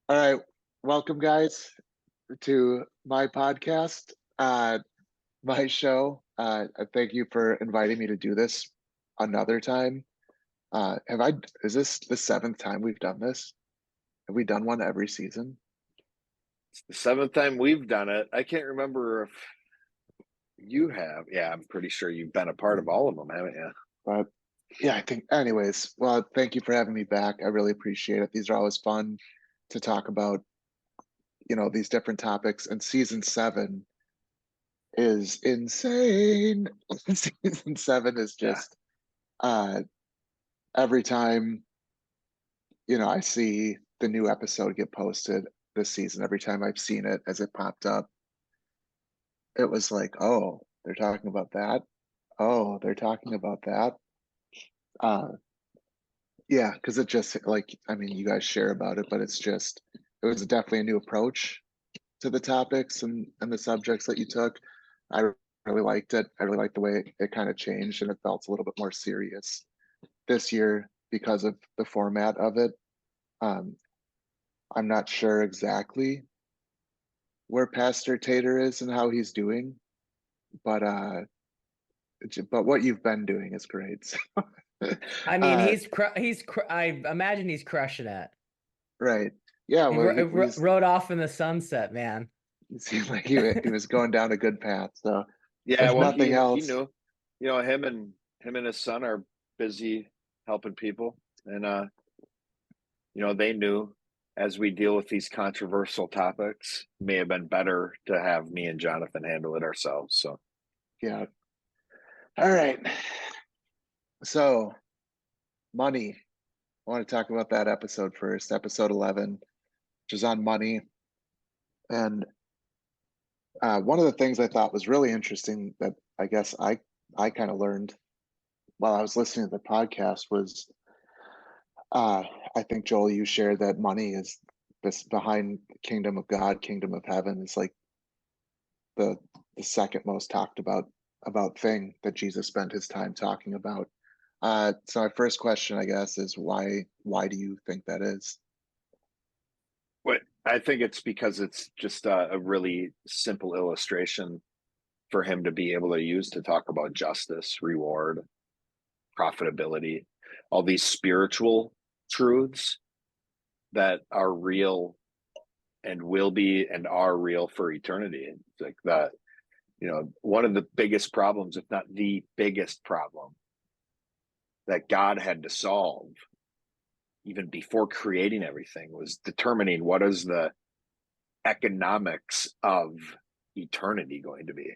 All right, welcome guys to my podcast, my show. Thank you for inviting me to do this another time. Have I? Is this the seventh time we've done this? Have we done one every season? The seventh time we've done it. I can't remember if you have. Yeah, I'm pretty sure you've been a part of all of them, haven't you? But yeah, I think. Anyways, well, thank you for having me back. I really appreciate it. These are always fun to talk about. These different topics. And season seven is insane. Season seven is Yeah. just uh every time I see the new episode get posted this season. Every time I've seen it as it popped up, it was like, oh, they're talking about that. Oh, they're talking about that. Uh, yeah, because it just like, I mean, you guys share about it, but it was definitely a new approach to the topics and the subjects that you took. I really liked it. I really liked the way it kind of changed and it felt a little bit more serious this year because of the format of it. Um, I'm not sure exactly where Pastor Tater is and how he's doing, but what you've been doing is great. So, I mean, uh, I imagine he's crushing it. right. Yeah, He well, rode off in the sunset, man. he seemed like he was going down a good path. So Yeah, if well nothing he else, knew. Him and his son are busy helping people. And they knew as we deal with these controversial topics, may have been better to have me and Jonathan handle it ourselves. So yeah. All right. So money. I want to talk about that episode first, episode 11, which is on money. And one of the things I thought was really interesting that I guess I kind of learned while I was listening to the podcast was uh, I think Joel, you shared that money is this behind kingdom of God, kingdom of heaven is like the the second most talked about thing that Jesus spent his time talking about. So my first question, I guess, is why do you think that is? what I think it's because it's just a really simple illustration for him to be able to use to talk about justice, reward, profitability, all these spiritual truths that are real and will be and are real for eternity. It's like that, one of the biggest problems, if not the biggest problem that God had to solve even before creating everything was determining what is the economics of eternity going to be.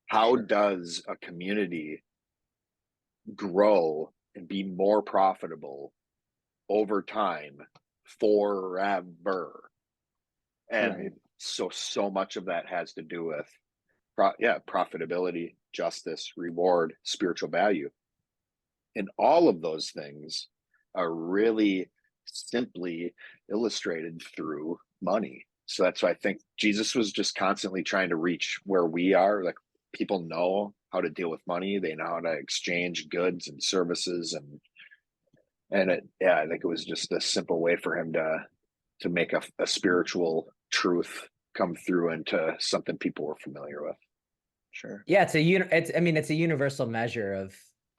How Sure. does a community grow and be more profitable over time forever? Right. And so much of that has to do with profitability, justice, reward, spiritual value. And all of those things are really simply illustrated through money. So that's why I think Jesus was just constantly trying to reach where we are. Like, people know how to deal with money, they know how to exchange goods and services, I think it was just a simple way for him to make a spiritual truth come through into something people were familiar with. Sure. Yeah, it's a universal measure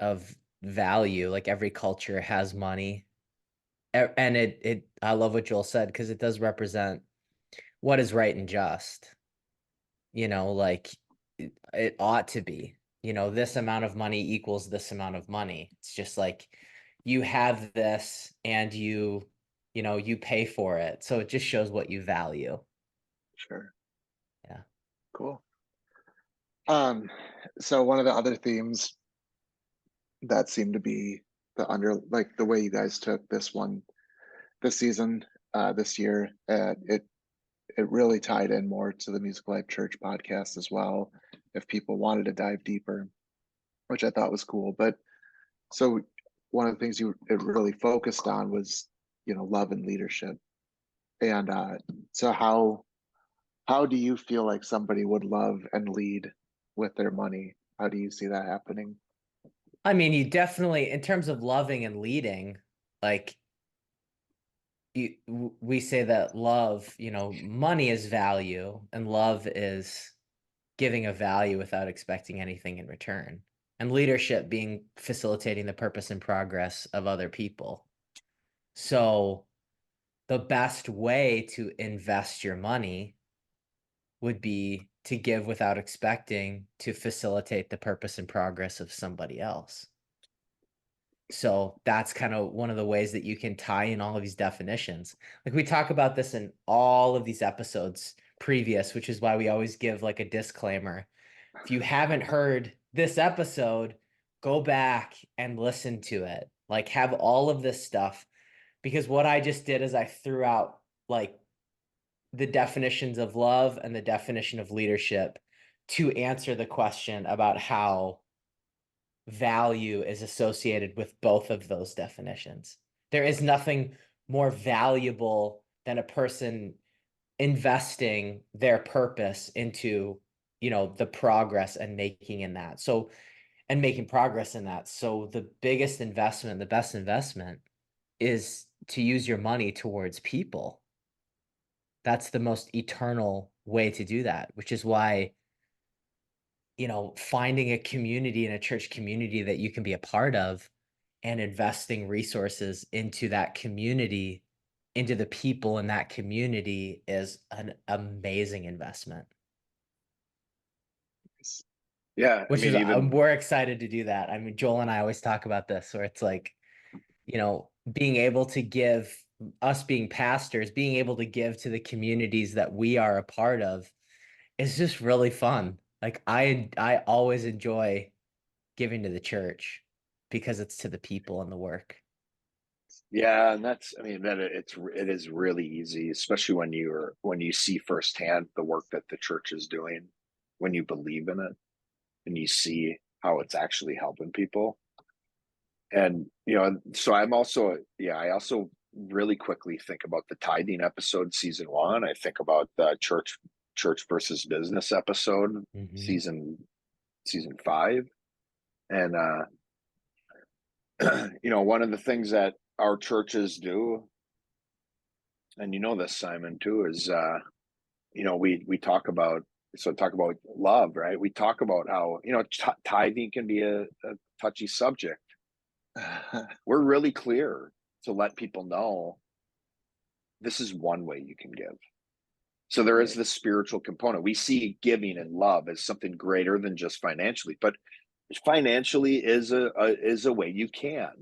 of value. Like every culture has money. And I love what Joel said because it does represent what is right and just. Like it ought to be. This amount of money equals this amount of money. It's just like you have this and you pay for it. So it just shows what you value. Sure. Yeah. Cool. Um, so one of the other themes that seemed to be like the way you guys took this season, this year, it really tied in more to the Music Life Church podcast as well. If people wanted to dive deeper, which I thought was cool. But so one of the things it really focused on was love and leadership. And so how do you feel like somebody would love and lead with their money? How do you see that happening? I mean, you definitely, in terms of loving and leading, like we say that love, money is value, and love is giving a value without expecting anything in return. And leadership being facilitating the purpose and progress of other people. So the best way to invest your money would be to give without expecting to facilitate the purpose and progress of somebody else. So that's kind of one of the ways that you can tie in all of these definitions. Like we talk about this in all of these episodes previous, which is why we always give like a disclaimer. If you haven't heard this episode, go back and listen to it. Like have all of this stuff, because what I just did is I threw out like the definitions of love and the definition of leadership to answer the question about how value is associated with both of those definitions. There is nothing more valuable than a person investing their purpose into, the progress and making in that. So, and making progress in that. So the biggest investment, the best investment is to use your money towards people. That's the most eternal way to do that, which is why, finding a community and a church community that you can be a part of and investing resources into that community, into the people in that community is an amazing investment. Yeah, I Which mean, is, even we're excited to do that. I mean, Joel and I always talk about this, where it's like, being able to give, us being pastors, being able to give to the communities that we are a part of is just really fun. Like I always enjoy giving to the church because it's to the people and the work. yeah, and that's, I mean, it is really easy, especially when you see firsthand the work that the church is doing, when you believe in it and you see how it's actually helping people. And so I also really quickly think about the tithing episode, season 1. I think about the church versus business episode, Mm-hmm. season 5. And one of the things that our churches do, and this, Simon, too, is we talk about love, right? We talk about how tithing can be a touchy subject. We're really clear to let people know this is one way you can give. So there is this spiritual component. We see giving and love as something greater than just financially, but financially is a way you can.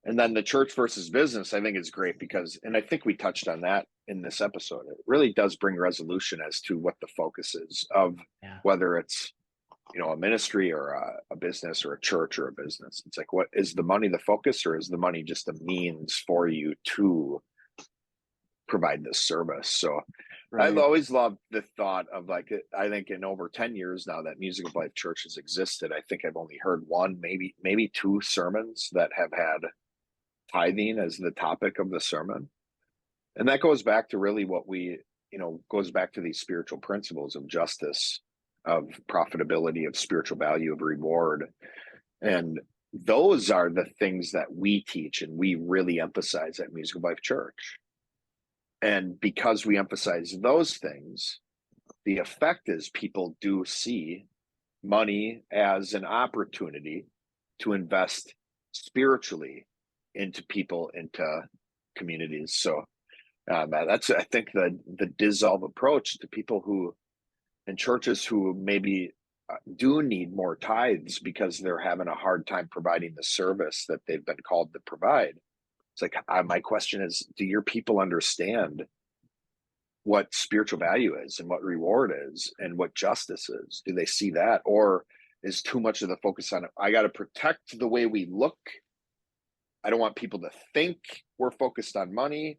And then the church versus business, I think, is great because, and I think we touched on that in this episode, it really does bring resolution as to what the focus is of whether it's, a ministry or a business or a church or a business. It's like, what is the money the focus, or is the money just a means for you to provide this service? So right. I've always loved the thought of, like, I think in over 10 years now that Music of Life Church has existed, I think I've only heard one, maybe 2 sermons that have had tithing as the topic of the sermon. And that goes back to really what goes back to these spiritual principles of justice, of profitability, of spiritual value, of reward. And those are the things that we teach and we really emphasize at Music of Life Church. And because we emphasize those things, the effect is people do see money as an opportunity to invest spiritually into people, into communities. So that's, I think, the dissolve approach to people who, in churches who maybe do need more tithes because they're having a hard time providing the service that they've been called to provide. It's like, my question is, do your people understand what spiritual value is and what reward is and what justice is? Do they see that? Or is too much of the focus on, I got to protect the way we look. I don't want people to think we're focused on money.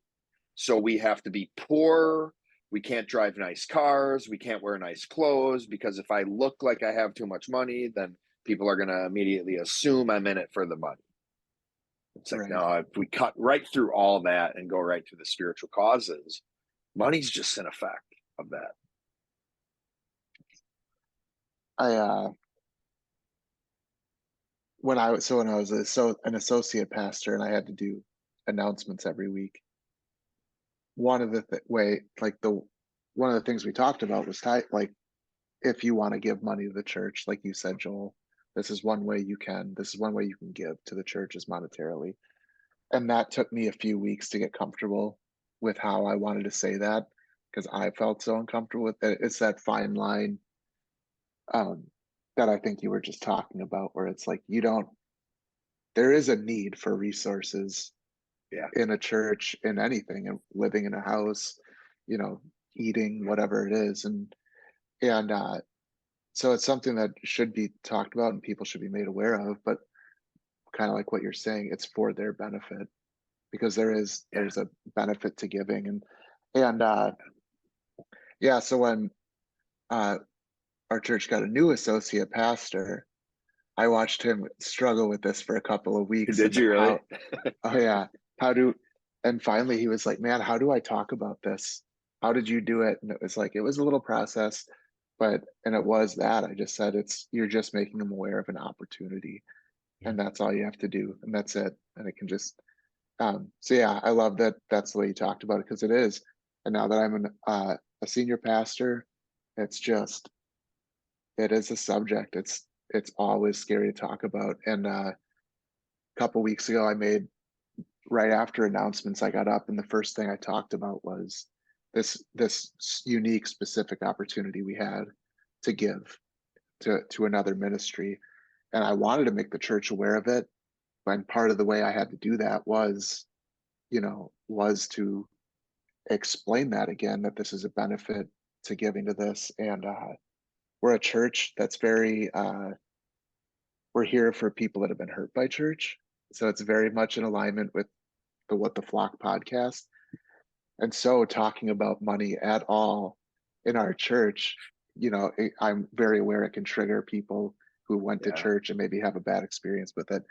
So we have to be poor. We can't drive nice cars. We can't wear nice clothes, because if I look like I have too much money, then people are going to immediately assume I'm in it for the money. It's like, no, if we cut right through all that and go right to the spiritual causes, money's just an effect of that. When I was an associate pastor and I had to do announcements every week, one of the one of the things we talked about was like, if you want to give money to the church, like you said, Joel, this is one way you can. This is one way you can give to the church is monetarily. And that took me a few weeks to get comfortable with how I wanted to say that because I felt so uncomfortable with it. It's that fine line um, that I think you were just talking about, where it's like there is a need for resources Yeah. in a church, in anything, and living in a house, eating, whatever it is. And so it's something that should be talked about and people should be made aware of, but kind of like what you're saying, it's for their benefit because there's a benefit to giving. And yeah, so when uh our church got a new associate pastor, I watched him struggle with this for a couple of weeks. Did And you really? oh yeah, how do, and finally he was like, man, how do I talk about this? How did you do it? And it was like, it was a little process, and it was that I just said, you're just making them aware of an opportunity, Yeah. and that's all you have to do. And that's it. And it can just, so yeah, I love that. That's the way you talked about it. Cause it is. And now that I'm a senior pastor, it's just, it is a subject. It's always scary to talk about. And a couple weeks ago, right after announcements, I got up and the first thing I talked about was this unique, specific opportunity we had to give to another ministry, and I wanted to make the church aware of it. And part of the way I had to do that was to explain that again, that this is a benefit to giving to this. And we're a church that's we're here for people that have been hurt by church. So it's very much in alignment with the What the Flock podcast. And so talking about money at all in our church, I'm very aware it can trigger people who went to Yeah. church and maybe have a bad experience with it.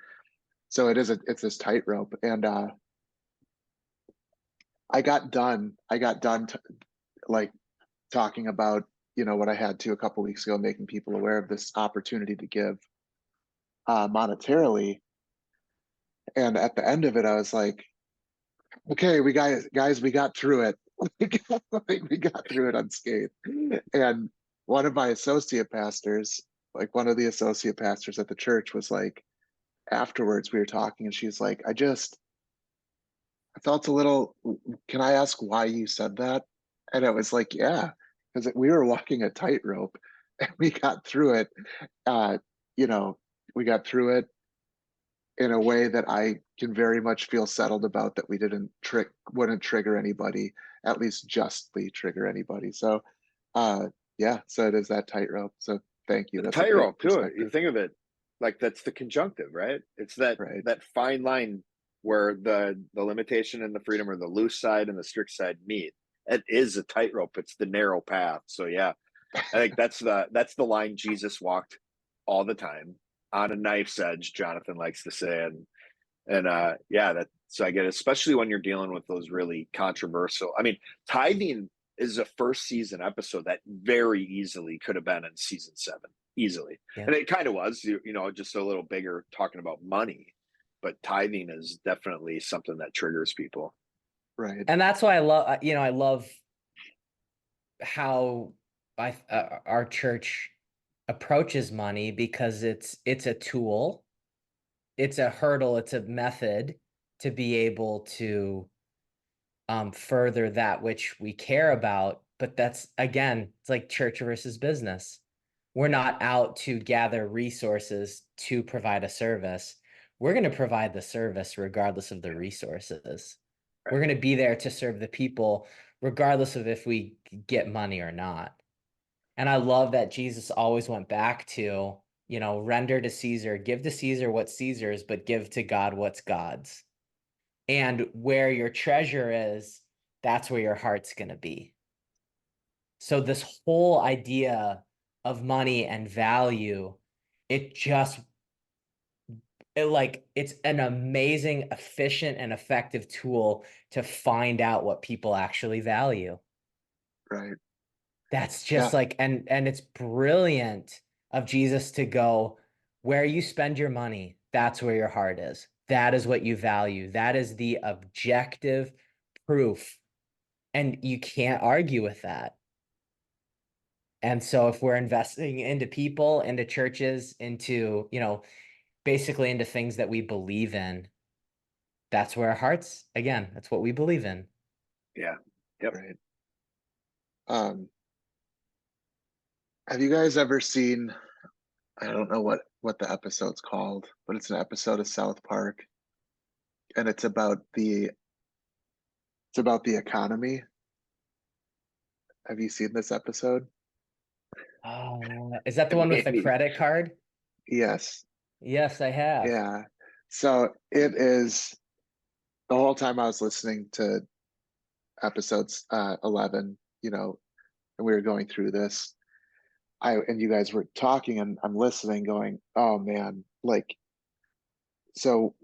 So it's this tightrope. And I got done like talking about, what I had to a couple weeks ago, making people aware of this opportunity to give monetarily. And at the end of it, I was like, okay, guys, we got through it. We got through it unscathed. And one of my associate pastors, like one of the associate pastors at the church, was like, afterwards we were talking, and she's like, I felt a little. Can I ask why you said that? And it was like, yeah, because we were walking a tightrope, and we got through it. Uh, you know, we got through it in a way that I can very much feel settled about, that we wouldn't trigger anybody, at least justly trigger anybody. So yeah, so it is that tightrope. So thank you. The That's a great tightrope too. You perspective. think of it like that's the conjunctive, right? It's that Right. that fine line where the limitation and the freedom, or the loose side and the strict side, meet. It is a tightrope. It's the narrow path. So yeah, I think that's the line Jesus walked all the time, on a knife's edge, Jonathan likes to say. And yeah, that, so I get it, especially when you're dealing with those really controversial. I mean, tithing is a first season episode that very easily could have been in season 7, easily. Yeah. And it kind of was, just a little bigger, talking about money. But tithing is definitely something that triggers people. Right. And that's why I love how our church approaches money, because it's a tool, it's a hurdle, it's a method to be able to further that which we care about. But that's, again, it's like church versus business. We're not out to gather resources to provide a service. We're going to provide the service regardless of the resources. We're going to be there to serve the people regardless of if we get money or not. And I love that Jesus always went back to, render to Caesar, give to Caesar what's Caesar's, but give to God what's God's. And where your treasure is, that's where your heart's going to be. So this whole idea of money and value, it's an amazing, efficient, and effective tool to find out what people actually value. Right. That's just Yeah. and it's brilliant of Jesus to go, where you spend your money, that's where your heart is. That is what you value. That is the objective proof And you can't argue with that. And so if we're investing into people, into churches, into, basically into things that we believe in, that's where our hearts, again, that's what we believe in. Yeah. Yep. Right. Have you guys ever seen, I don't know what the episode's called, but it's an episode of South Park, and it's about the economy. Have you seen this episode? Is that the one with the Maybe. credit card? Yes. Yes, I have. Yeah. So it is, the whole time I was listening to episodes 11, and we were going through this, and you guys were talking, and I'm listening going, oh man, like, so,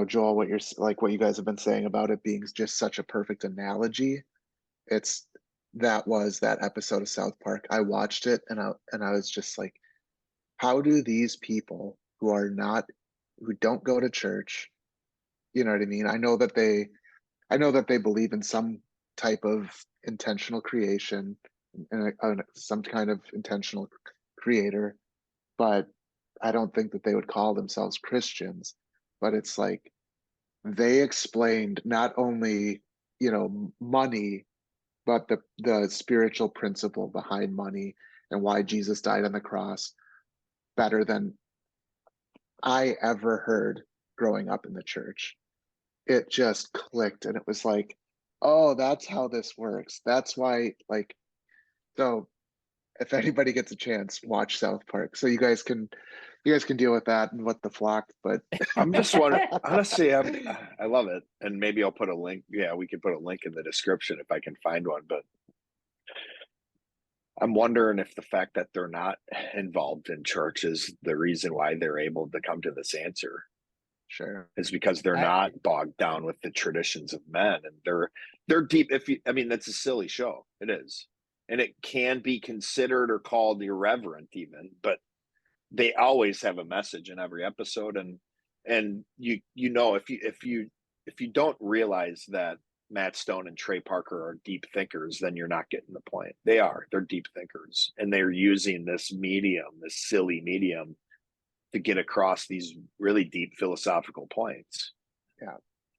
Joel, what you guys have been saying about it being just such a perfect analogy. It's that was that episode of South Park. I watched it, and I was just like, how do these people who don't go to church, you know what I mean? I know that they believe in some type of intentional creation and some kind of intentional creator, but I don't think that they would call themselves Christians. But it's like they explained not only, money, but the spiritual principle behind money and why Jesus died on the cross better than I ever heard growing up in the church. It just clicked, and it was like, oh, that's how this works. That's why, like, so if anybody gets a chance, watch South Park. So you guys can deal with that and what the flock, but I'm just wondering, honestly, I love it. And maybe I'll put a link. Yeah, we can put a link in the description if I can find one. But I'm wondering if the fact that they're not involved in church is the reason why they're able to come to this answer. sure. Is because they're I, not bogged down with the traditions of men, and they're deep. I mean, that's a silly show. It is, and it can be considered or called irreverent even, but they always have a message in every episode. And if you don't realize that Matt Stone and Trey Parker are deep thinkers, then you're not getting the point. They're deep thinkers, and they're using this silly medium, to get across these really deep philosophical points. Yeah.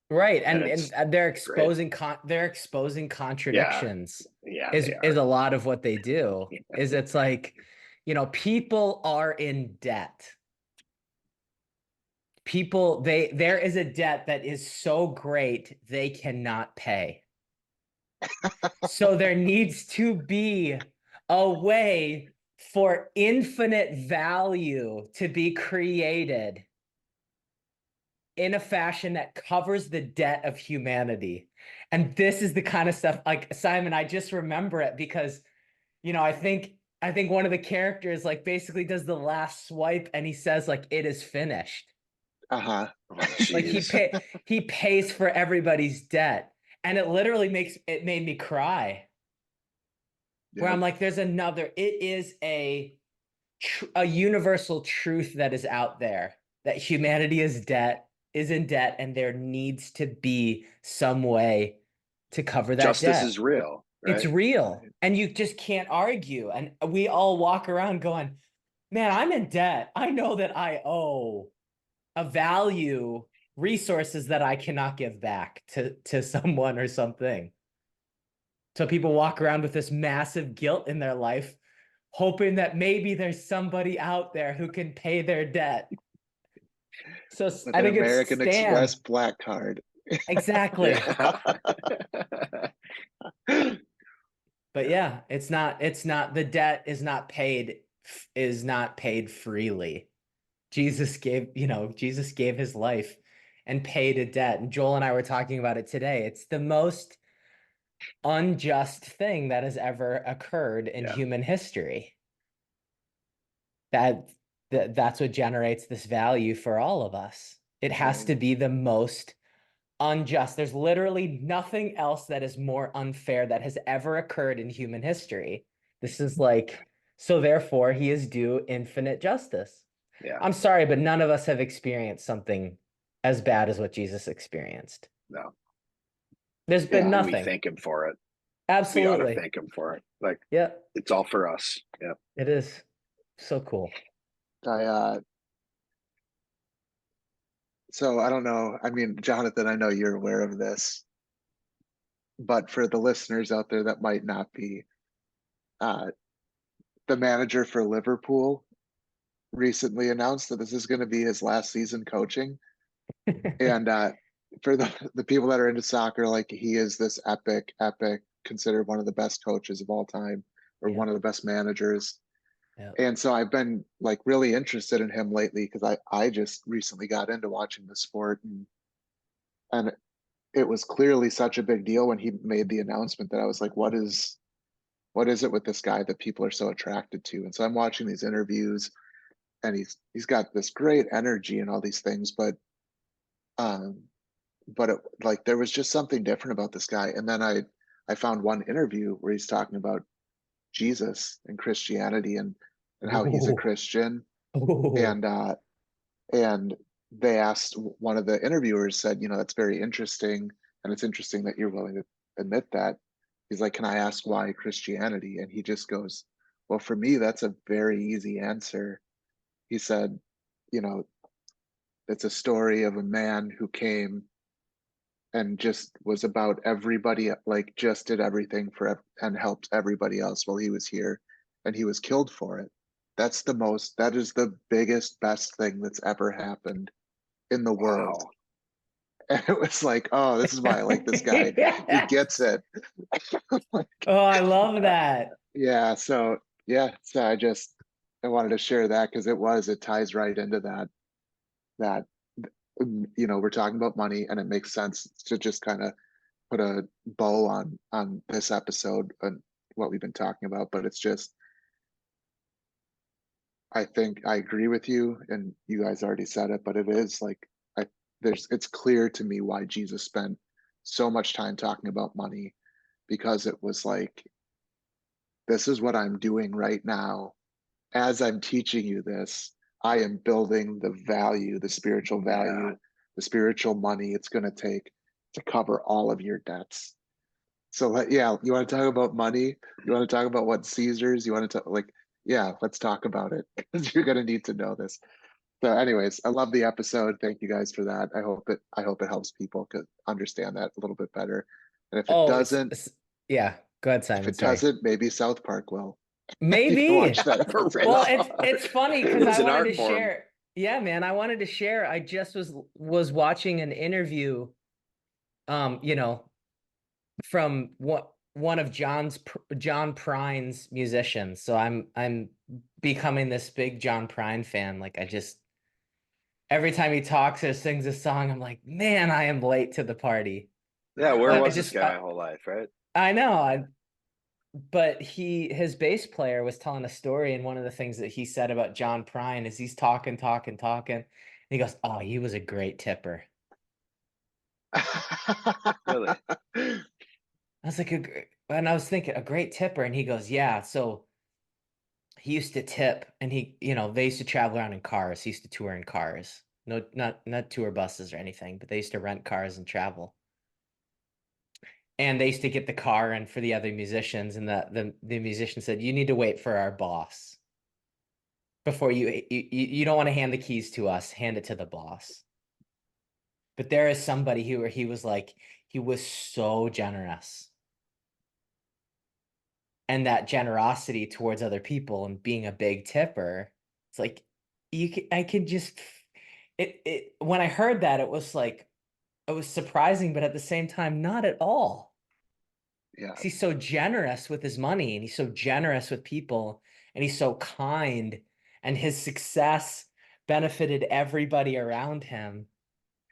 right. And And it's they're great. exposing Yeah. contradictions Yeah, is they is are. a lot of what they do. Is it's like, people are in debt. There is a debt that is so great they cannot pay. So there needs to be a way for infinite value to be created in a fashion that covers the debt of humanity. And this is the kind of stuff, like, Simon, I just remember it because, I think one of the characters, like, basically does the last swipe and he says, like, it is finished. Uh-huh. Oh, Like jeez. he pays for everybody's debt. And it literally made me cry. Where Yep. I'm like, it is a universal truth that is out there, that humanity is in debt, and there needs to be some way to cover that Justice debt. is real, It's right? real, and you just can't argue. And we all walk around going, man, I'm in debt. I know that I owe a value, resources that I cannot give back to someone or something. So people walk around with this massive guilt in their life, hoping that maybe there's somebody out there who can pay their debt. So With I an think it's American Express Stan. black card. Exactly. Yeah. But yeah, it's not the debt is not paid freely. Jesus gave his life and paid a debt. And Joel and I were talking about it today. It's the most unjust thing that has ever occurred in Yeah. human history. That, that's what generates this value for all of us. It has Right. to be the most unjust. There's literally nothing else that is more unfair that has ever occurred in human history. This is like, so therefore he is due infinite justice. Yeah. I'm sorry, but none of us have experienced something as bad as what Jesus experienced. No. There's been Yeah. And we nothing. thank him for it. We ought to Absolutely. thank him for it. Like, Yeah, it's all for us. Yeah. it is. So cool. I so I don't know. I mean, Jonathan, I know you're aware of this, but for the listeners out there that might not be, uh, the manager for Liverpool recently announced that this is going to be his last season coaching. And for the people that are into soccer, like he is this epic, considered one of the best coaches of all time, or Yeah. one of the best managers. Yeah. And so I've been like really interested in him lately because I just recently got into watching the sport, and it was clearly such a big deal when he made the announcement that I was like, what is it with this guy that people are so attracted to? And so I'm watching these interviews, and he's got this great energy and all these things, um but it, like there was just something different about this guy. And then I found one interview where he's talking about Jesus and Christianity, and how he's a Ooh. Christian. Ooh. And they asked, one of the interviewers said, that's very interesting, and it's interesting that you're willing to admit that. He's like, can I ask why Christianity? And he just goes, well, for me that's a very easy answer. He said, you know it's a story of a man who came and just was about everybody, like just did everything and helped everybody else while he was here, and he was killed for it. That is the biggest, best thing that's ever happened in the world. Wow. And it was like, oh, this is why I like this guy. He Yes. gets it. Like, Oh, I love that. yeah, so yeah, so I wanted to share that because it ties right into that we're talking about money, and it makes sense to just kind of put a bow on this episode and what we've been talking about. But it's just, I think I agree with you, and you guys already said it, but it is like, it's clear to me why Jesus spent so much time talking about money, because it was like, this is what I'm doing right now. As I'm teaching you this, I am building the value, the spiritual Yeah. value, the spiritual money it's going to take to cover all of your debts. So yeah, you want to talk about money? You want to talk about what Caesars? You want to talk, like, yeah, let's talk about it, because you're going to need to know this. So, anyways, I love the episode. Thank you guys for that. I hope it helps people understand that a little bit better. And Oh, yeah. Go ahead, if Simon. it Sorry. doesn't, maybe South Park will. You can Maybe. watch that For Well, episode. real. it's funny It because I was an wanted to art form. share. Yeah, man, I wanted to share. I just was watching an interview, you know, from one of John Prine's musicians. So I'm becoming this big John Prine fan. Like I just every time he talks or sings a song, I'm like, man, I am late to the party. Yeah, where But I was this just guy my whole life, right? I know. But his bass player was telling a story, and one of the things that he said about John Prine is he's talking, and he goes, "Oh, he was a great tipper." Really? I was like, and I was thinking, a great tipper, and he goes, "Yeah." So he used to tip, and they used to travel around in cars. He used to tour in cars, no, not tour buses or anything, but they used to rent cars and travel. And they used to get the car in for the other musicians, and the musician said, "You need to wait for our boss." Before you don't want to hand the keys to us, hand it to the boss. But there is somebody who where he was like, he was so generous. And that generosity towards other people and being a big tipper, it's like I could just it when I heard that, it was like it was surprising, but at the same time, not at all. Yeah, 'Cause he's so generous with his money and he's so generous with people and he's so kind and his success benefited everybody around him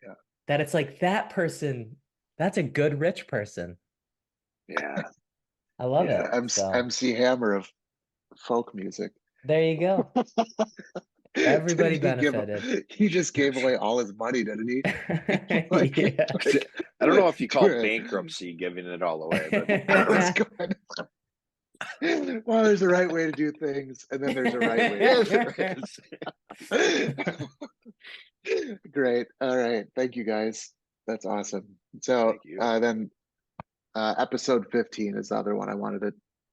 yeah, that it's like that person, that's a good rich person. Yeah. I love Yeah. it. the So MC Hammer of folk music. there you go. Everybody Didn't he give? benefited. He just gave away all his money, didn't he? Like, Yeah. I don't know if you call do it. bankruptcy giving it all away, but That was good. Well, there's a right way to do things, and then there's a right way to yeah, do there is. it. Great. All right. Thank you guys. That's awesome. So Thank you. then Episode 15 is the other one I wanted to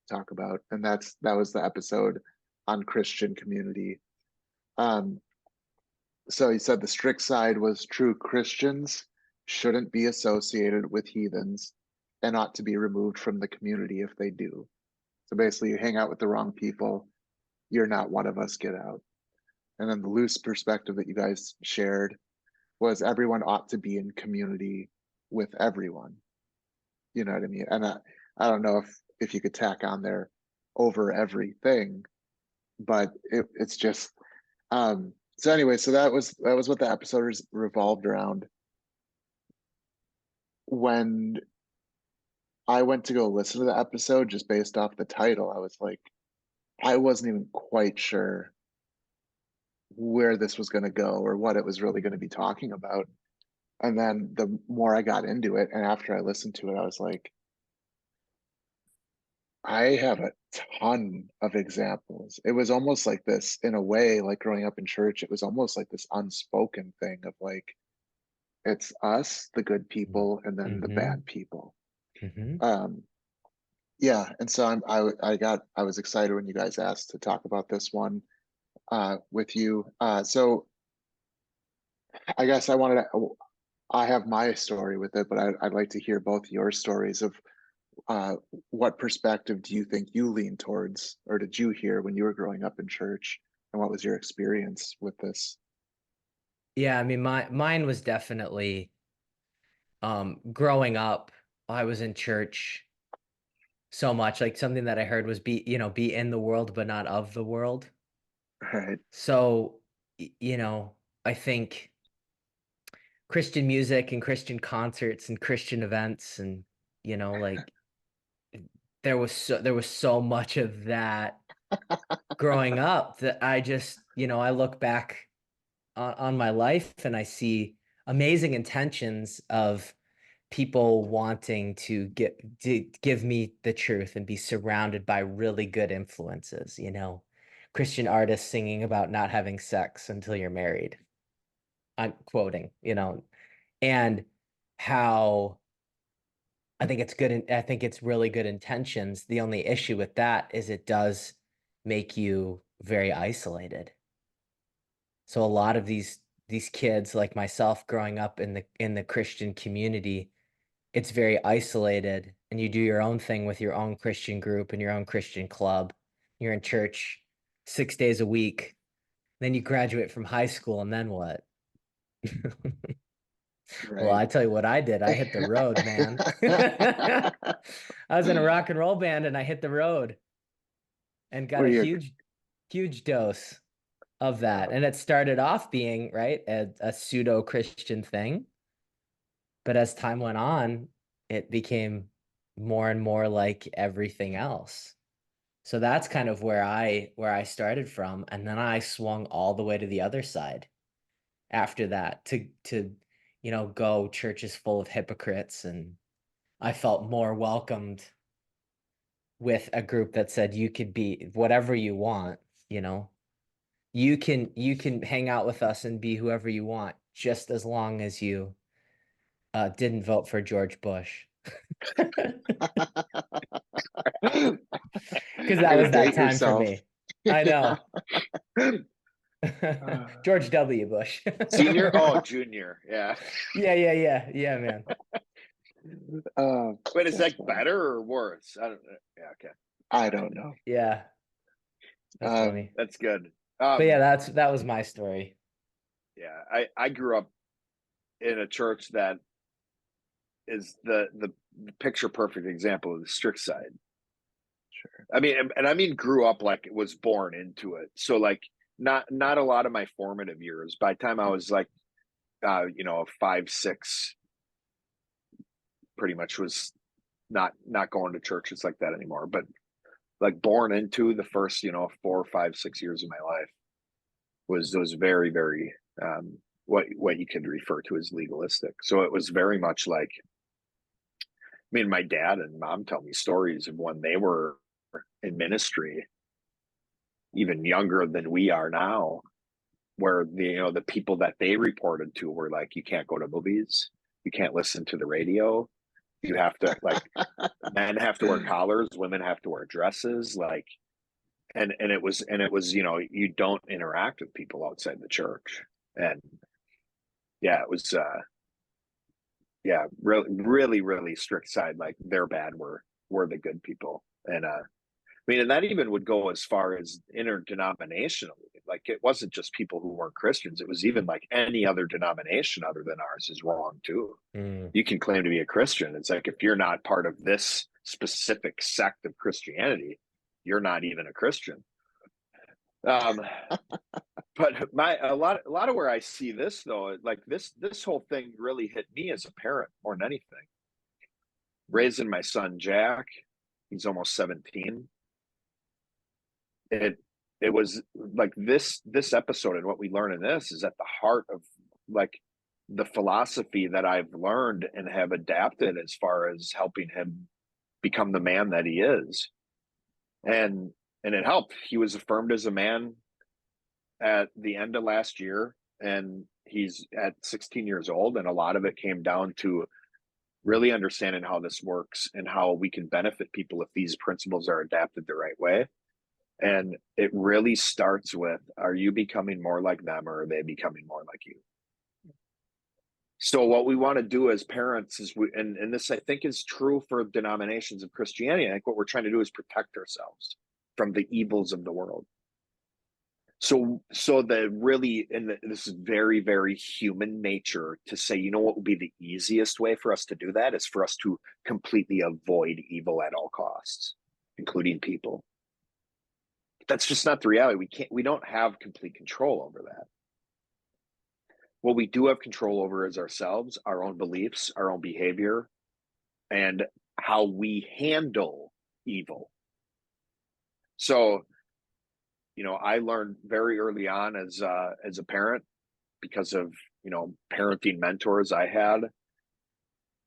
talk about, and that was the episode on Christian community. So he said the strict side was true Christians shouldn't be associated with heathens and ought to be removed from the community if they do. So basically, you hang out with the wrong people, you're not one of us, get out. And then the loose perspective that you guys shared was everyone ought to be in community with everyone. You know what I mean? And I don't know if you could tack on there over everything, but it's just so anyway, so that was what the episode revolved around. When I went to go listen to the episode just based off the title, I was like, I wasn't even quite sure where this was going to go or what it was really going to be talking about. And then the more I got into it, and after I listened to it, I was like, I have a ton of examples. It was almost like this, in a way, like growing up in church, it was almost like this unspoken thing of like, it's us, the good people, and then the Mm-hmm. bad people. Mm-hmm. Yeah, and so I was excited when you guys asked to talk about this one with you. So I guess I have my story with it, but I'd like to hear both your stories of uh, what perspective do you think you lean towards, or did you hear when you were growing up in church, and what was your experience with this? Yeah, I mean, mine was definitely growing up. I was in church so much. Like something that I heard was be in the world but not of the world. Right, So, I think Christian music and Christian concerts and Christian events and like there was so much of that growing up that I just, I look back on my life and I see amazing intentions of people wanting to give me the truth and be surrounded by really good influences, Christian artists singing about not having sex until you're married. I'm quoting, and how I think it's really good intentions. The only issue with that is it does make you very isolated. So a lot of these kids like myself growing up in the Christian community, it's very isolated and you do your own thing with your own Christian group and your own Christian club. You're in church 6 days a week. Then you graduate from high school and then what? Well, right. I tell you what I did. I hit the road, man. I was in a rock and roll band and I hit the road and got Were a you? huge dose of Yeah, that. And it started off being, right, a pseudo Christian thing. But as time went on, it became more and more like everything else. So that's kind of where I started from. And then I swung all the way to the other side after that to go churches full of hypocrites, and I felt more welcomed with a group that said you could be whatever you want, you know. You can hang out with us and be whoever you want, just as long as you didn't vote for George Bush. Because that way to was that date time for yourself. me. I Yeah. know. George W. Bush. Senior? Oh, junior. Yeah. Yeah, man. Wait, is That's that funny. better or worse? I don't know. Yeah, okay. I don't know. Yeah, that's Um, funny. That's good. But yeah, that was my story. Yeah, I grew up in a church that is the picture perfect example of the strict side. sure. I mean, and I mean grew up like it was born into it. So like not a lot of my formative years. By the time I was like 5, 6, pretty much was not going to churches like that anymore. But like born into the first, 4, 5, 6 years of my life was very, very what you could refer to as legalistic. So it was very much like, I mean, my dad and mom tell me stories of when they were in ministry, even younger than we are now, where the people that they reported to were like, you can't go to movies, you can't listen to the radio, You have to, like, men have to wear collars, women have to wear dresses, like, and it was, you know, you don't interact with people outside the church. And yeah, it was yeah, really, really, really strict side, like they're bad, we're the good people. And I mean, and that even would go as far as interdenominationally. Like, it wasn't just people who weren't Christians. It was even like any other denomination other than ours is wrong too. Mm. You can claim to be a Christian. It's like, if you're not part of this specific sect of Christianity, you're not even a Christian. Um, but a lot of where I see this though, like this whole thing really hit me as a parent more than anything. Raising my son Jack, he's almost 17. It was like this episode, and what we learn in this is at the heart of like the philosophy that I've learned and have adapted as far as helping him become the man that he is. And it helped. He was affirmed as a man at the end of last year, and he's at 16 years old, and a lot of it came down to really understanding how this works and how we can benefit people if these principles are adapted the right way. And it really starts with, are you becoming more like them, or are they becoming more like you? So what we want to do as parents is, and this I think is true for denominations of Christianity, I think what we're trying to do is protect ourselves from the evils of the world. So the really, and this is very, very human nature to say, you know what would be the easiest way for us to do that is for us to completely avoid evil at all costs, including people. But that's just not the reality. We don't have complete control over that. What we do have control over is ourselves, our own beliefs, our own behavior, and how we handle evil. So, you know, I learned very early on as a parent, because of, you know, parenting mentors I had.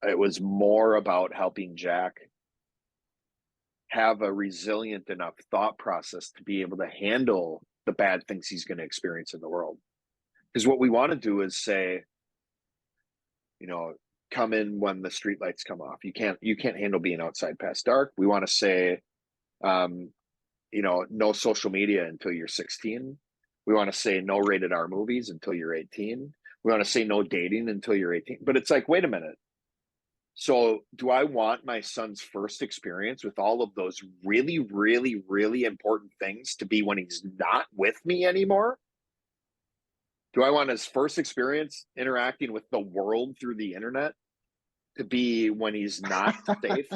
It was more about helping Jack have a resilient enough thought process to be able to handle the bad things he's going to experience in the world. Because what we want to do is say, you know, come in when the streetlights come off. You can't handle being outside past dark. We want to say, you know, no social media until you're 16. We want to say no rated R movies until you're 18. We want to say no dating until you're 18. But it's like, wait a minute. So do I want my son's first experience with all of those really, really, really important things to be when he's not with me anymore? Do I want his first experience interacting with the world through the internet to be when he's not safe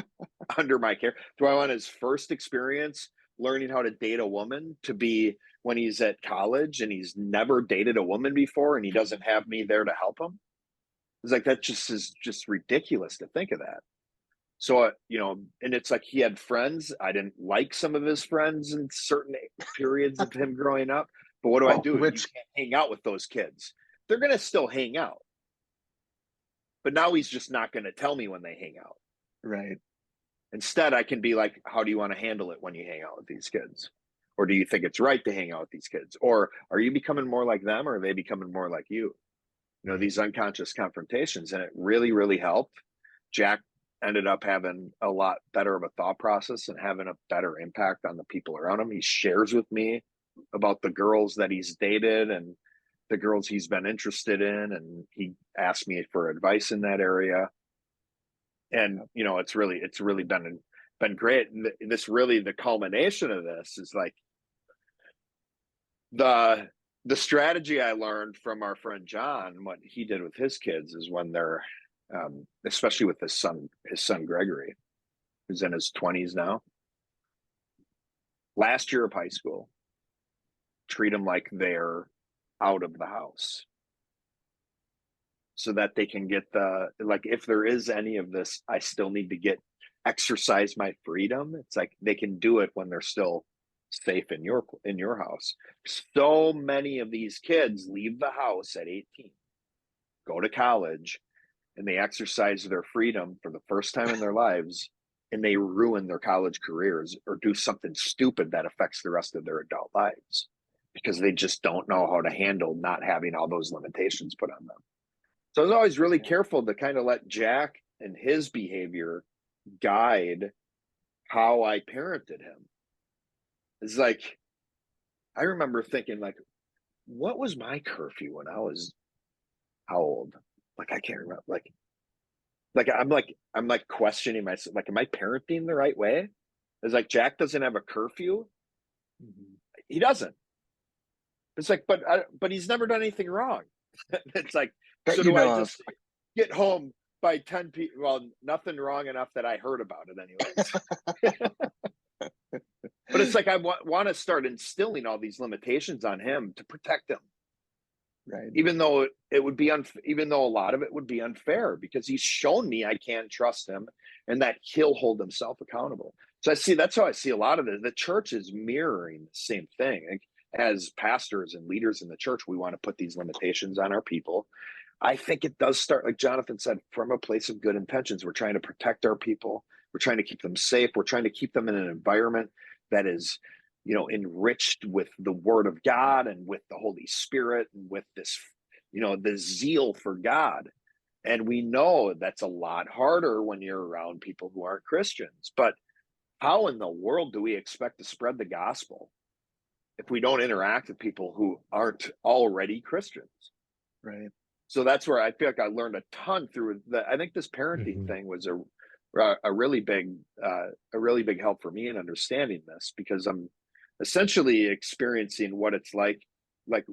under my care? Do I want his first experience learning how to date a woman to be when he's at college and he's never dated a woman before and he doesn't have me there to help him? It's like, that just is just ridiculous to think of that. So, you know, and it's like, he had friends. I didn't like some of his friends in certain periods of him growing up. But what do I do? You can't hang out with those kids. They're going to still hang out. But now he's just not going to tell me when they hang out. Right. Instead, I can be like, how do you want to handle it when you hang out with these kids? Or do you think it's right to hang out with these kids? Or are you becoming more like them, or are they becoming more like you? You know, these unconscious confrontations. And it really, really helped. Jack ended up having a lot better of a thought process and having a better impact on the people around him. He shares with me about the girls that he's dated and the girls he's been interested in, and he asked me for advice in that area. And you know, it's really been great. And this really, the culmination of this is like the strategy I learned from our friend John. What he did with his kids is, when they're especially with his son Gregory, who's in his 20s now, last year of high school, treat them like they're out of the house, so that they can get like, if there is any of this, I still need to exercise my freedom. It's like they can do it when they're still safe in your house. So many of these kids leave the house at 18, go to college, and they exercise their freedom for the first time in their lives, and they ruin their college careers or do something stupid that affects the rest of their adult lives, because they just don't know how to handle not having all those limitations put on them. So I was always really careful to kind of let Jack and his behavior guide how I parented him. It's like, I remember thinking, like, what was my curfew when I was how old? Like, I can't remember. I'm questioning myself. Like, am I parenting the right way? It's like Jack doesn't have a curfew. He doesn't. It's like, but he's never done anything wrong. It's like, That so you do I know of. just get home by 10 p.m.? Well, nothing wrong enough that I heard about it, anyways. But it's like I want to start instilling all these limitations on him to protect him, Right. even though it would be even though a lot of it would be unfair, because he's shown me I can trust him and that he'll hold himself accountable. So that's how I see a lot of it. The church is mirroring the same thing. Like, as pastors and leaders in the church, we want to put these limitations on our people. I think it does start, like Jonathan said, from a place of good intentions. We're trying to protect our people. We're trying to keep them safe. We're trying to keep them in an environment that is, enriched with the Word of God and with the Holy Spirit and with this, the zeal for God. And we know that's a lot harder when you're around people who aren't Christians. But how in the world do we expect to spread the gospel if we don't interact with people who aren't already Christians? Right. So that's where I feel like I learned a ton through I think this parenting thing was a really big help for me in understanding this, because I'm essentially experiencing what it's like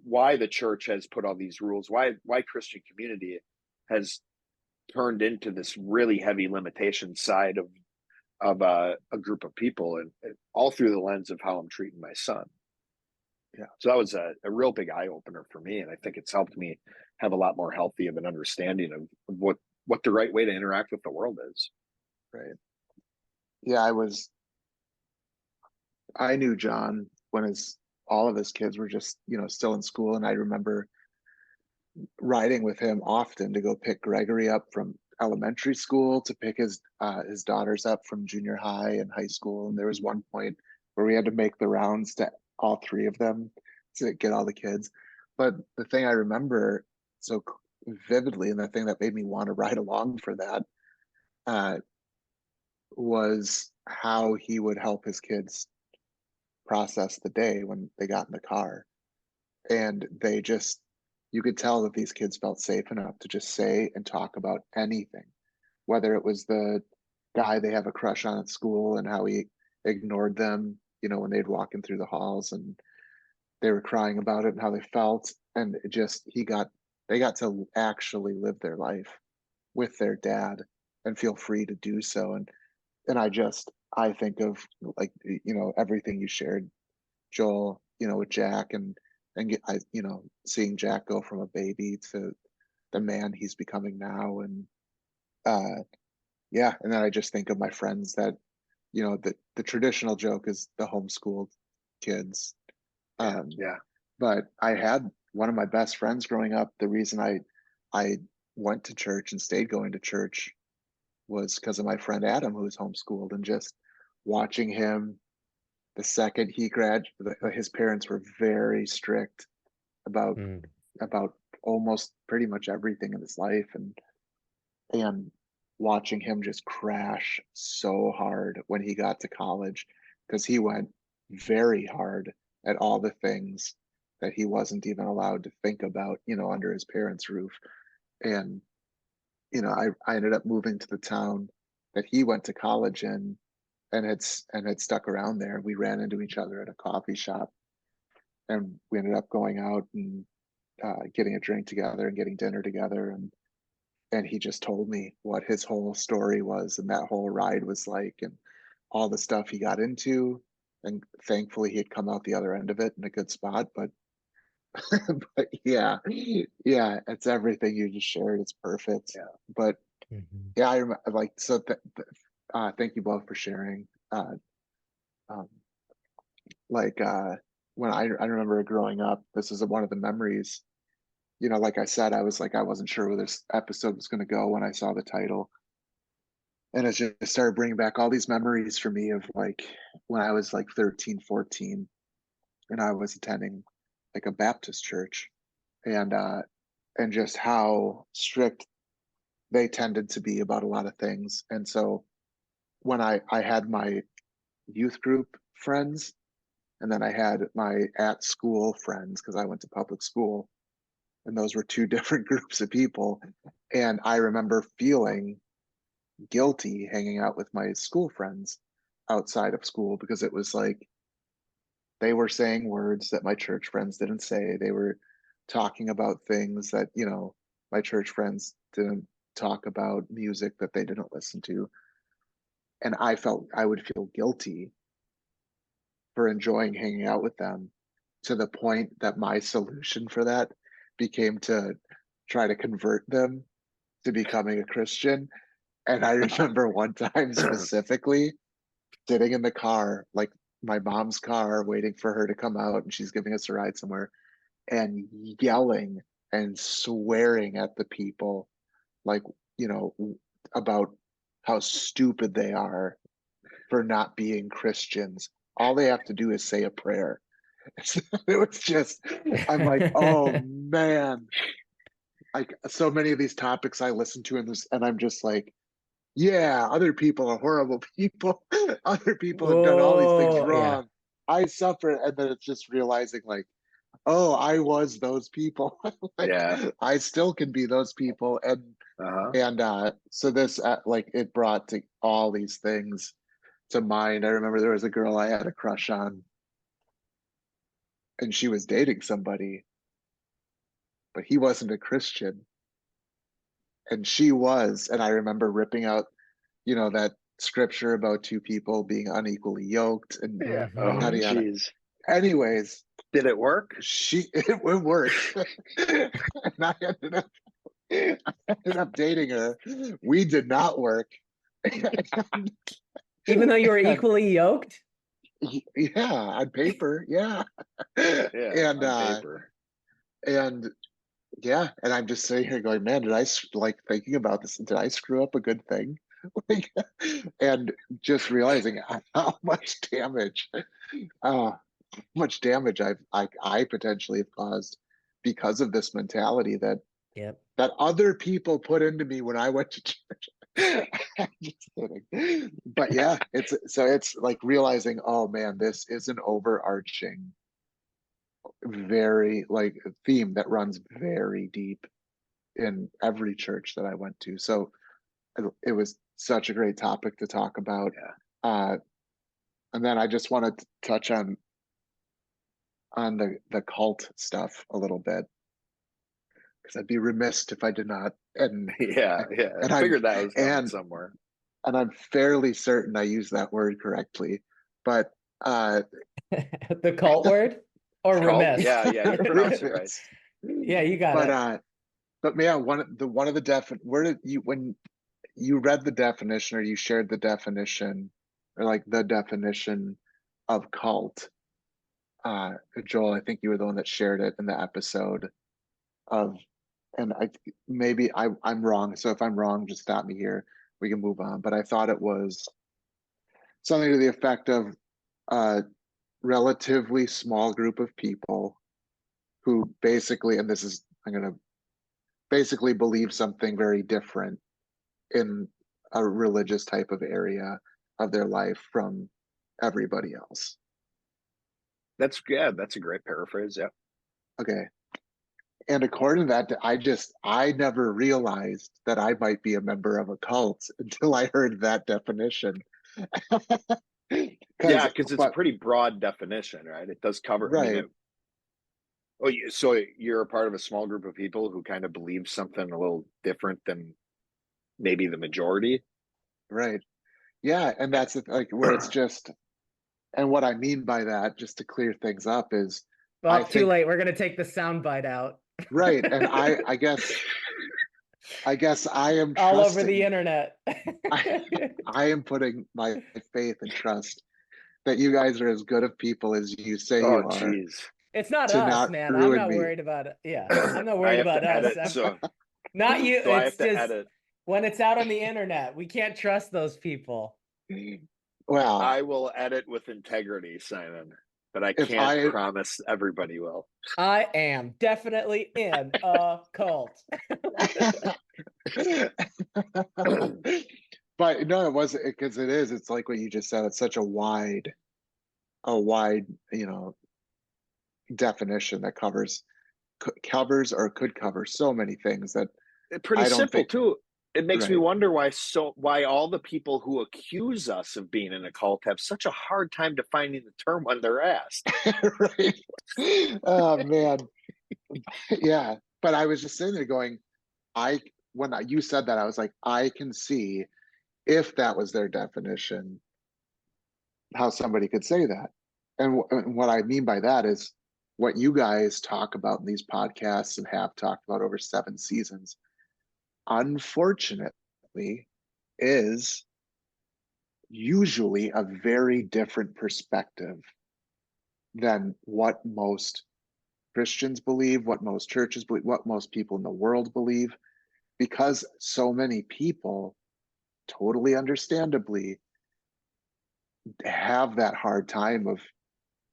why the church has put all these rules, why Christian community has turned into this really heavy limitation side of a group of people, and all through the lens of how I'm treating my son. Yeah. So that was a real big eye opener for me. And I think it's helped me have a lot more healthy of an understanding of what the right way to interact with the world is. Right. Yeah, I knew John when all of his kids were just, still in school. And I remember riding with him often to go pick Gregory up from elementary school, to pick his daughters up from junior high and high school. And there was one point where we had to make the rounds to all three of them to get all the kids. But the thing I remember so vividly, and the thing that made me want to ride along for that, was how he would help his kids process the day when they got in the car. And you could tell that these kids felt safe enough to just say and talk about anything, whether it was the guy they have a crush on at school and how he ignored them, when they'd walk in through the halls and they were crying about it and how they felt. And they got to actually live their life with their dad and feel free to do so. And I think of, like, everything you shared, Joel, with Jack, seeing Jack go from a baby to the man he's becoming now. And yeah, and then I just think of my friends that, the traditional joke is the homeschooled kids. Yeah. But I had one of my best friends growing up. The reason I went to church and stayed going to church was because of my friend Adam, who was homeschooled, and just watching him the second he graduated. His parents were very strict about almost pretty much everything in his life, and watching him just crash so hard when he got to college, because he went very hard at all the things that he wasn't even allowed to think about, under his parents' roof. And I ended up moving to the town that he went to college in, and had stuck around there. We ran into each other at a coffee shop, and we ended up going out and getting a drink together and getting dinner together. And he just told me what his whole story was, and that whole ride was like, and all the stuff he got into. And thankfully he had come out the other end of it in a good spot. But but yeah, it's everything you just shared. It's perfect. Yeah. But yeah, I remember, like, so thank you both for sharing. Um, like when I remember growing up, this is one of the memories. Like I said, I wasn't sure where this episode was going to go when I saw the title, and it just started bringing back all these memories for me of, like, when I was like 13, 14, and I was attending like a Baptist church, and just how strict they tended to be about a lot of things. And so when I had my youth group friends, and then I had my at school friends because I went to public school, and those were two different groups of people. And I remember feeling guilty hanging out with my school friends outside of school because it was like they were saying words that my church friends didn't say. They were talking about things that, my church friends didn't talk about, music that they didn't listen to. And I would feel guilty for enjoying hanging out with them, to the point that my solution for that became to try to convert them to becoming a Christian. And I remember one time specifically sitting in the car, like my mom's car, waiting for her to come out, and she's giving us a ride somewhere, and yelling and swearing at the people, like, about how stupid they are for not being Christians. All they have to do is say a prayer. It was just, I'm like, oh man, like so many of these topics I listen to in this, and I'm just like, yeah, other people are horrible people. Other people have done all these things Oh, yeah. wrong. I suffer. And then it's just realizing, like, oh, I was those people. Like, Yeah. I still can be those people. So this, like, it brought to all these things to mind. I remember there was a girl I had a crush on, and she was dating somebody, but he wasn't a Christian, and she was. And I remember ripping out, that scripture about two people being unequally yoked and Yeah. Mhm. Oh, yada yada. jeez. Anyways, Did it work? it worked. And I ended up dating her. We did not work. Even though you were And equally yoked? yeah, on paper, yeah. Yeah, And on paper. and yeah, and I'm just sitting here going, man, like thinking about this, did I screw up a good thing? Like, and just realizing how much damage, uh, much damage I potentially have caused because of this mentality that Yep. other people put into me when I went to church. I'm just kidding. But yeah, it's like realizing, oh man, this is an overarching, very like theme that runs very deep in every church that I went to. So it was such a great topic to talk about. Yeah. And then I just want to touch on the cult stuff a little bit, because I'd be remiss if I did not. And Yeah. and I I'm figured that was coming and somewhere. and I'm fairly certain I use that word correctly. But The cult word or Cult? remiss? Yeah, you pronounce it right. remiss. Yeah, you got But it. man, one of the where did you, when you read the definition, or you shared the definition, or like the definition of cult, Joel, I think you were the one that shared it in the episode of, and I'm wrong. So if I'm wrong, just stop me here. We can move on. But I thought it was something to the effect of a relatively small group of people who basically, and I'm going to basically believe something very different in a religious type of area of their life from everybody else. That's a great paraphrase. Yeah. Okay. And according to that, I never realized that I might be a member of a cult until I heard that definition. Yeah, because it's a But pretty broad definition, right? It does cover, I right, mean, so you're a part of a small group of people who kind of believe something a little different than maybe the majority. right. Yeah, and that's like where it's just, and what I mean by that, just to clear things up, is I Well, too think, late. We're gonna take the sound bite out. right, and I guess I am All over the trusting, internet. I am putting my faith and trust that you guys are as good of people as you say Oh, you are, geez. It's not to us, not man. I'm ruin not me. worried about it. Yeah, I'm not I worried have about to us. edit, so Not you. I have It's to just edit. when it's out on the internet, we can't trust those people. Well, I will edit with integrity, Simon, but I if can't I promise everybody will. I am definitely in a cult. But no, it wasn't, because it's like what you just said. It's such a wide, definition that covers or could cover so many things that Pretty I don't simple think, too. It makes me right. wonder why all the people who accuse us of being in a cult have such a hard time defining the term when they're asked. Right. Oh man. Yeah. But I was just sitting there going, you said that, I was like, I can see, if that was their definition, how somebody could say that. And what I mean by that is what you guys talk about in these podcasts and have talked about over 7 seasons, unfortunately, is usually a very different perspective than what most Christians believe, what most churches believe, what most people in the world believe, because so many people, totally understandably, have that hard time of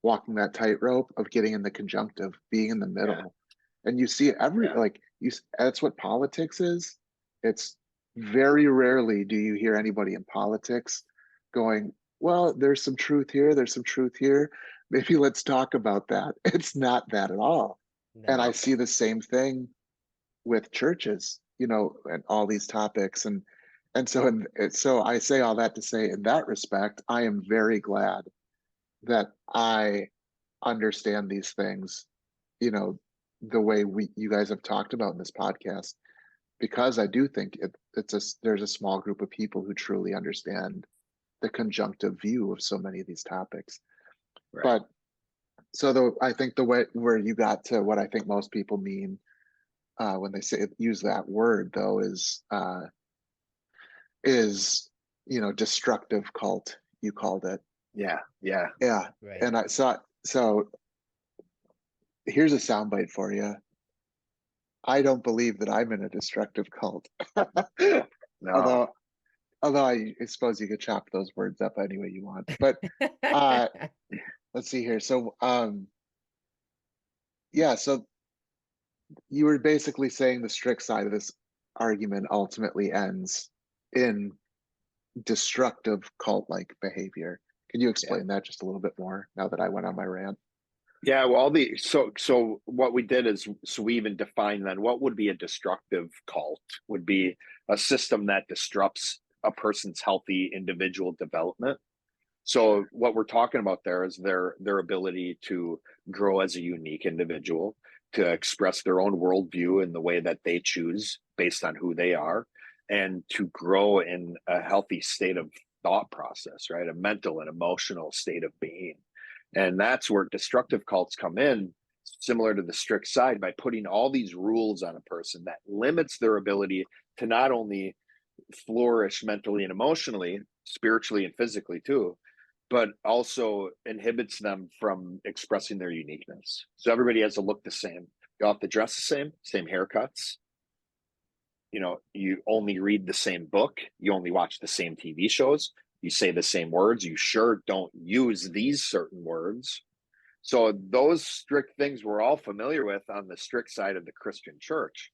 walking that tightrope, of getting in the conjunctive, being in the Yeah. middle. And you see it Yeah. that's what politics is. It's very rarely do you hear anybody in politics going, well, there's some truth here, there's some truth here. Maybe let's talk about that. It's not that at all. And I No. see the same thing with churches, and all these topics. So I say all that to say, in that respect, I am very glad that I understand these things, the way you guys have talked about in this podcast, because I do think there's a small group of people who truly understand the conjunctive view of so many of these topics. Right. But so I think the way where you got to what I think most people mean when they use that word, though, is destructive cult, you called it. Yeah. Yeah. Yeah. Right. And I saw, so here's a soundbite for you. I don't believe that I'm in a destructive cult. No. although although I suppose you could chop those words up any way you want. But uh let's see here. So yeah, so you were basically saying the strict side of this argument ultimately ends in destructive cult-like behavior. Can you Yeah. explain that just a little bit more now that I went on my rant? Yeah, well, so what we did is, so we even defined then what would be a destructive cult would be a system that disrupts a person's healthy individual development. So what we're talking about there is their ability to grow as a unique individual, to express their own worldview in the way that they choose based on who they are, and to grow in a healthy state of thought process, right? A mental and emotional state of being. And that's where destructive cults come in, similar to the strict side, by putting all these rules on a person that limits their ability to not only flourish mentally and emotionally, spiritually and physically too, but also inhibits them from expressing their uniqueness. So everybody has to look the same. You all have to dress the same haircuts. You only read the same book. You only watch the same TV shows. You say the same words. You sure don't use these certain words. So those strict things we're all familiar with on the strict side of the Christian church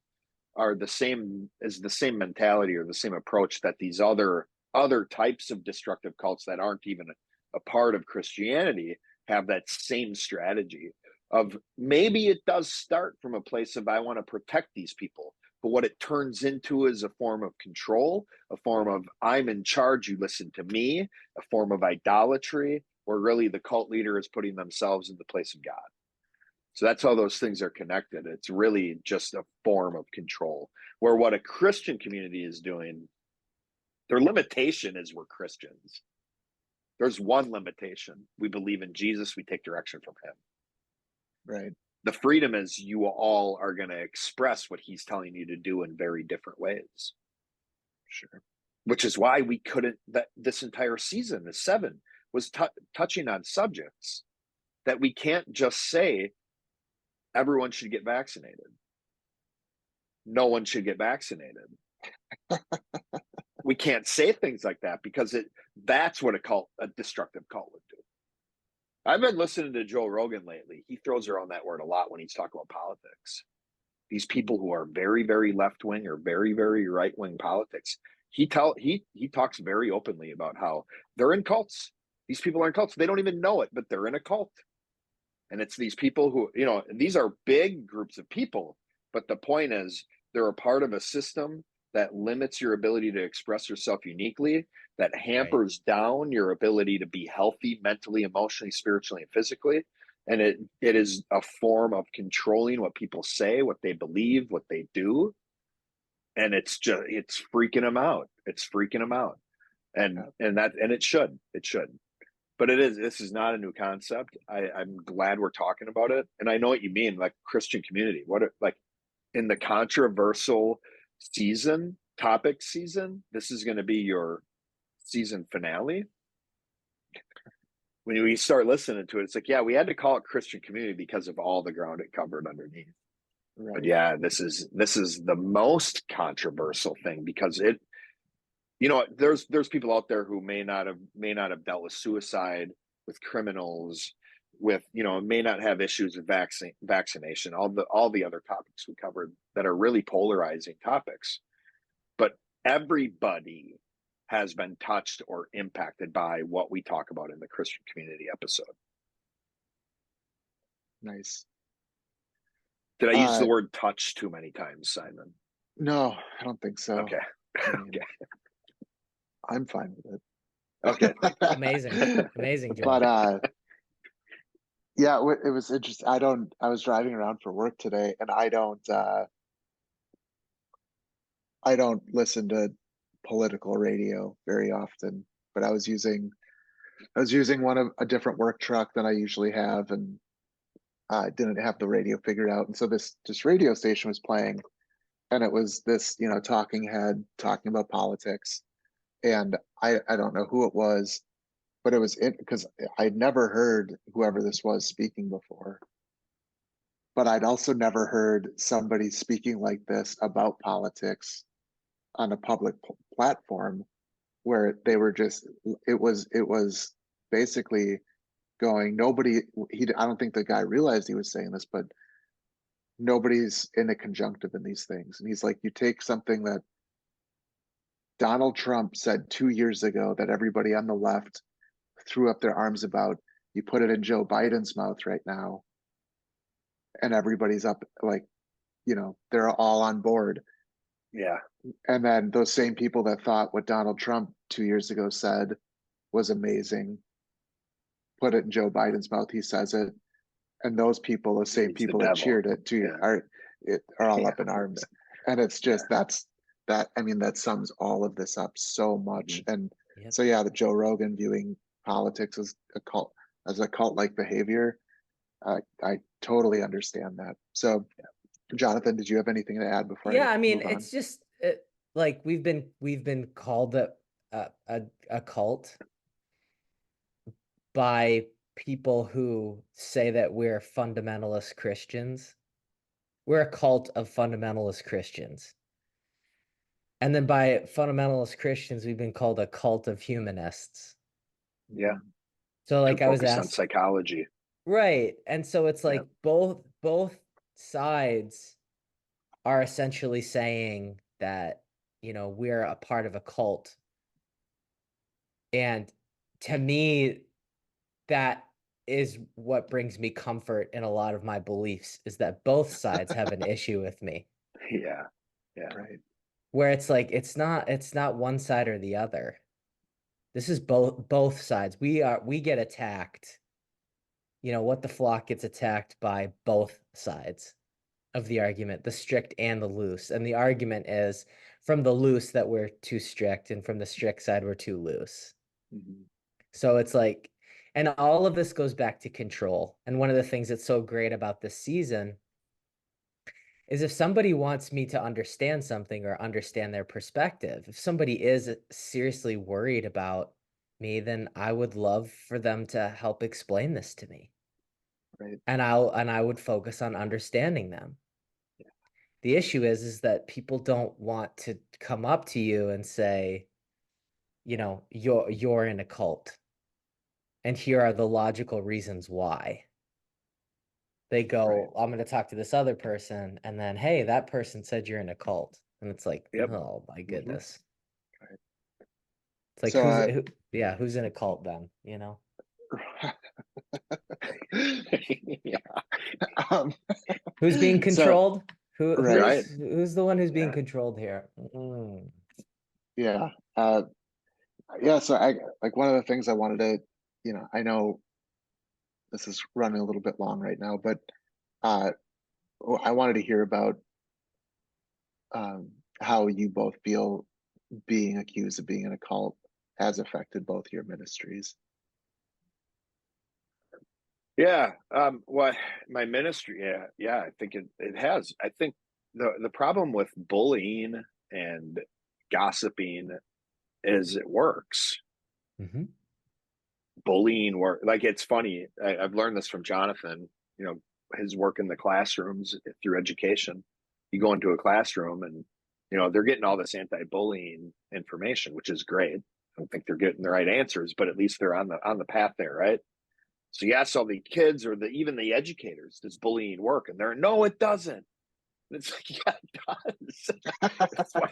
are the same mentality or the same approach that these other types of destructive cults that aren't even a part of Christianity have. That same strategy of, maybe it does start from a place of, I want to protect these people, but what it turns into is a form of control, a form of, I'm in charge, you listen to me, a form of idolatry, where really the cult leader is putting themselves in the place of God. So that's how those things are connected. It's really just a form of control, where what a Christian community is doing, their limitation is, we're Christians. There's one limitation. We believe in Jesus. We take direction from him. Right. The freedom is, you all are going to express what he's telling you to do in very different ways. Sure. Which is why we couldn't, that this entire season, the 7, was touching on subjects that we can't just say everyone should get vaccinated. No one should get vaccinated. We can't say things like that, because that's what a destructive cult would do. I've been listening to Joe Rogan lately. He throws around that word a lot when he's talking about politics. these people who are very, very left wing or very, very right wing politics. He talks very openly about how they're in cults. These people are in cults. They don't even know it, but they're in a cult. And it's these people who, these are big groups of people, but the point is they're a part of a system that limits your ability to express yourself uniquely, that Right. hampers down your ability to be healthy mentally, emotionally, spiritually, and physically. And it is a form of controlling what people say, what they believe, what they do. And it's freaking them out. It's freaking them out. And it should. But this is not a new concept. I'm glad we're talking about it. And I know what you mean, like Christian community. Like in the controversial topic season, this is going to be your season finale. When we start listening to it, it's like, yeah, we had to call it Christian community because of all the ground it covered underneath. Right. But yeah, this is the most controversial thing because there's people out there who may not have dealt with suicide, with criminals, with may not have issues with vaccination, all the other topics we covered that are really polarizing topics. But everybody has been touched or impacted by what we talk about in the Christian community episode. Nice. Did I use the word touch too many times, Simon? No, I don't think so. Okay. Okay. I'm fine with it. Okay. Amazing, Joel. But yeah, it was interesting. I was driving around for work today, and I don't listen to political radio very often, but I was using a different work truck than I usually have, and I didn't have the radio figured out. And so this radio station was playing, and it was this, talking head talking about politics. And I don't know who it was, but it was because I'd never heard whoever this was speaking before. But I'd also never heard somebody speaking like this about politics on a public platform, where they were just, it was basically going, nobody, I don't think the guy realized he was saying this, but nobody's in a conjunctive in these things. And he's like, you take something that Donald Trump said 2 years ago that everybody on the left threw up their arms about, you put it in Joe Biden's mouth right now, and everybody's up, like, they're all on board. Yeah. And then those same people that thought what Donald Trump 2 years ago said was amazing, put it in Joe Biden's mouth, he says it, and those people, those same people that cheered it are all up in arms. And it's just that sums all of this up so much. And so yeah, the Joe Rogan viewing politics as a cult-like behavior, I totally understand that. So Jonathan, did you have anything to add before Yeah, I mean, move on? it's just like we've been called a cult by people who say that we're fundamentalist Christians. We're a cult of fundamentalist Christians. And then by fundamentalist Christians, we've been called a cult of humanists. Yeah. So like I was focused on asked, psychology. right. And so it's like both sides are essentially saying that, we're a part of a cult. And to me, that is what brings me comfort in a lot of my beliefs, is that both sides have an issue with me. Yeah. Yeah. Right. Where it's like it's not one side or the other. This is both sides. We get attacked. What the flock gets attacked by both sides of the argument, the strict and the loose. And the argument is from the loose that we're too strict, and from the strict side we're too loose. Mm-hmm. So it's like, and all of this goes back to control. And one of the things that's so great about this season is if somebody wants me to understand something or understand their perspective, if somebody is seriously worried about me, then I would love for them to help explain this to me. Right. And I would focus on understanding them. Yeah. The issue is that people don't want to come up to you and say, you're in a cult, and here are the logical reasons why. They go, Right. I'm going to talk to this other person, and then, hey, that person said you're in a cult, and it's like, Yep. oh my Mm-hmm. goodness. Right. It's like, So, who's in a cult then, you know? Yeah. um, Who's being so controlled? Who right, who's the one who's being Yeah. controlled here? Mm. yeah, uh, yeah. So I like one of the things I wanted to, I know this is running a little bit long right now, but uh, I wanted to hear about how you both feel being accused of being in a cult has affected both your ministries. Yeah. What my ministry, yeah, I think it has. I think the problem with bullying and gossiping is it works. Mm-hmm. Bullying work, like it's funny. I've learned this from Jonathan, you know, his work in the classrooms through education. You go into a classroom and they're getting all this anti-bullying information, which is great. I don't think they're getting the right answers, but at least they're on the path there, right? So you ask all the kids or even the educators, does bullying work? And they're no, it doesn't. And it's like, yeah, it does. That's why,